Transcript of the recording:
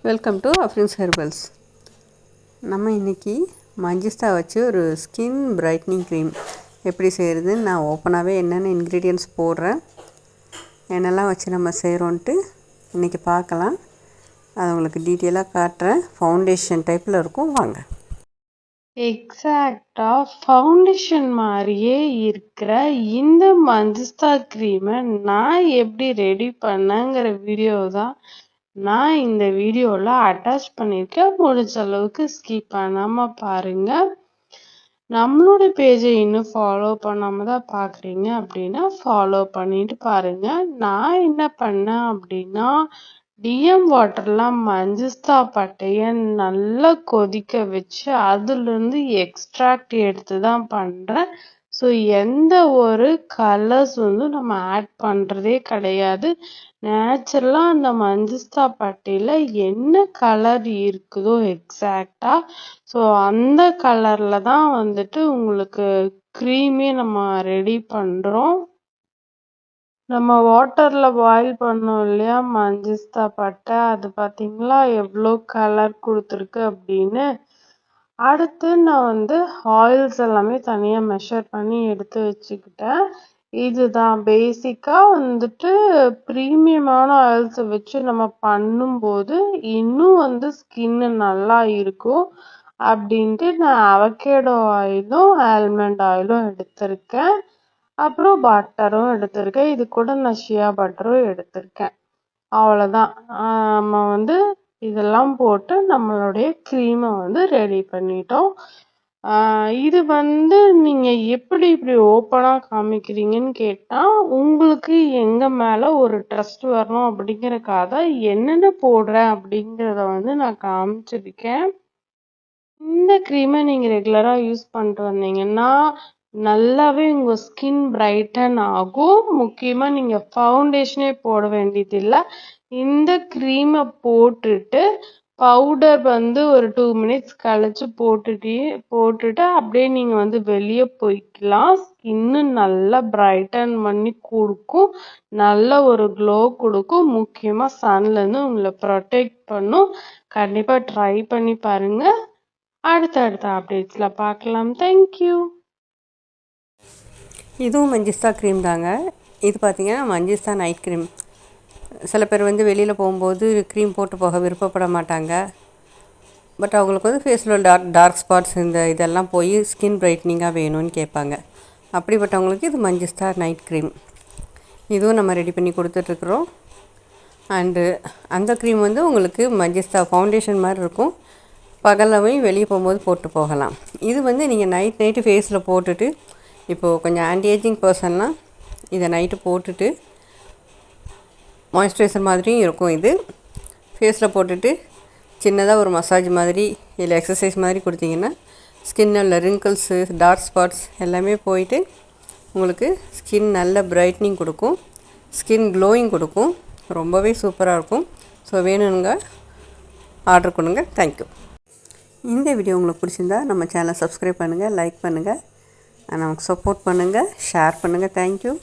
Welcome to அஃப்ரின்ஸ் herbals. நம்ம இன்றைக்கி மஞ்சிஸ்தா வச்சு ஒரு ஸ்கின் பிரைட்னிங் க்ரீம் எப்படி செய்கிறதுன்னு நான் ஓப்பனாகவே என்னென்ன இன்க்ரீடியன்ட்ஸ் போடுறேன், என்னெல்லாம் வச்சு நம்ம செய்கிறோன்ட்டு இன்றைக்கி பார்க்கலாம். அது உங்களுக்கு டீட்டெயிலாக காட்டுறேன். ஃபவுண்டேஷன் டைப்பில் இருக்கும், வாங்க. எக்ஸாக்டாக ஃபவுண்டேஷன் மாதிரியே இருக்கிற இந்த மஞ்சிஸ்தா க்ரீமை நான் எப்படி ரெடி பண்ணேங்கிற வீடியோ தான் நான் இந்த வீடியோவில் அட்டாச் பண்ணியிருக்கேன். முடிஞ்ச அளவுக்கு ஸ்கிப் பண்ணாமல் பாருங்கள். நம்மளோட பேஜை இன்னும் ஃபாலோ பண்ணாமல் தான் பார்க்குறீங்க அப்படின்னா ஃபாலோ பண்ணிட்டு பாருங்கள். நான் என்ன பண்ணேன் அப்படின்னா, டிஎம் வாட்டர்லாம் மஞ்சிஸ்தா பட்டையை நல்லா கொதிக்க வச்சு அதுலேருந்து எக்ஸ்ட்ராக்ட் எடுத்து தான் பண்ணுறேன். ஸோ எந்த ஒரு கலர்ஸ் நம்ம ஆட் பண்ணுறதே கிடையாது. நேச்சுரலாக அந்த மஞ்சிஸ்தா பட்டையில் என்ன கலர் இருக்குதோ எக்ஸாக்டாக, ஸோ அந்த கலரில் தான் உங்களுக்கு க்ரீமே நம்ம ரெடி பண்ணுறோம். நம்ம வாட்டரில் பாயில் பண்ணோம் இல்லையா மஞ்சிஸ்தா பட்டை, அது பார்த்தீங்களா எவ்வளோ கலர் கொடுத்துருக்கு அப்படின்னு. அடுத்து நான் ஆயில்ஸ் எல்லாமே தனியாக மெஷர் பண்ணி எடுத்து வச்சுக்கிட்டேன். இதுதான் பேசிக்காக ப்ரீமியமான ஆயில்ஸை வச்சு நம்ம பண்ணும்போது இன்னும் ஸ்கின்னு நல்லா இருக்கும் அப்படின்ட்டு நான் அவகேடோ ஆயிலும் ஆல்மண்ட் ஆயிலும் எடுத்திருக்கேன். அப்புறம் பட்டரும் எடுத்திருக்கேன். இது கூட நான் ஷியா பட்டரும் எடுத்திருக்கேன். அவ்வளோதான். நம்ம இதெல்லாம் போட்டு நம்மளுடைய க்ரீமை ரெடி பண்ணிட்டோம். இது நீங்கள் எப்படி இப்படி ஓப்பனாக காமிக்கிறீங்கன்னு கேட்டால், உங்களுக்கு எங்கள் மேலே ஒரு ட்ரஸ்ட் வரணும் அப்படிங்கிறக்காக என்னென்ன போடுறேன் அப்படிங்கிறத நான் காமிச்சிருக்கேன். இந்த க்ரீமை நீங்கள் ரெகுலராக யூஸ் பண்ணிட்டு வந்தீங்கன்னா நல்லாவே உங்கள் ஸ்கின் பிரைட்டன் ஆகும். முக்கியமாக நீங்கள் ஃபவுண்டேஷனே போட வேண்டியதில்லை. இந்த க்ரீமை போட்டுட்டு பவுடர் ஒரு 2 மினிட்ஸ் கழிச்சு போட்டுட்டு அப்படியே நீங்கள் வெளியே போய்க்கலாம். ஸ்கின்னு நல்லா பிரைட்டன் பண்ணி கொடுக்கும், நல்ல ஒரு க்ளோ கொடுக்கும். முக்கியமாக சன்லேருந்து உங்களை ப்ரொடெக்ட் பண்ணும். கண்டிப்பாக ட்ரை பண்ணி பாருங்கள். அடுத்த அப்டேட்ஸில் பார்க்கலாம். தேங்க்யூ. இதுவும் மஞ்சிஸ்தா க்ரீம் தாங்க. இது பார்த்திங்கன்னா மஞ்சிஸ்தா நைட் க்ரீம். சில பேர் வெளியில் போகும்போது க்ரீம் போட்டு போக விருப்பப்பட மாட்டாங்க. பட் அவங்களுக்கு ஃபேஸில் டார்க் ஸ்பாட்ஸ் இதெல்லாம் போய் ஸ்கின் பிரைட்னிங்காக வேணும்னு கேட்பாங்க. அப்படிப்பட்டவங்களுக்கு இது மஞ்சிஸ்தா நைட் க்ரீம். இதுவும் நம்ம ரெடி பண்ணி கொடுத்துட்ருக்குறோம். அண்டு அந்த க்ரீம் உங்களுக்கு மஞ்சிஸ்தா ஃபவுண்டேஷன் மாதிரி இருக்கும். பகலவையும் வெளியே போகும்போது போட்டு போகலாம். இது நீங்கள் நைட்டு ஃபேஸில் போட்டுட்டு, இப்போது கொஞ்சம் ஆன்டி ஏஜிங் பர்சன்லாம் இதை நைட்டு போட்டுட்டு மாய்ஸ்சரைசர் மாதிரியும் இருக்கும். இது ஃபேஸில் போட்டுட்டு சின்னதாக ஒரு மசாஜ் மாதிரி இல்லை எக்ஸசைஸ் மாதிரி கொடுத்தீங்கன்னா ஸ்கின்னில் ரிங்கிள்ஸு டார்க் ஸ்பாட்ஸ் எல்லாமே போயிட்டு உங்களுக்கு ஸ்கின் நல்ல பிரைட்னிங் கொடுக்கும், ஸ்கின் க்ளோயிங் கொடுக்கும். ரொம்பவே சூப்பராக இருக்கும். ஸோ வேணுங்க ஆர்டர் கொடுங்க. தேங்க்யூ. இந்த வீடியோ உங்களுக்கு பிடிச்சிருந்தா நம்ம சேனலை சப்ஸ்கிரைப் பண்ணுங்கள், லைக் பண்ணுங்கள், நமக்கு சப்போர்ட் பண்ணுங்கள், ஷேர் பண்ணுங்கள். தேங்க்யூ.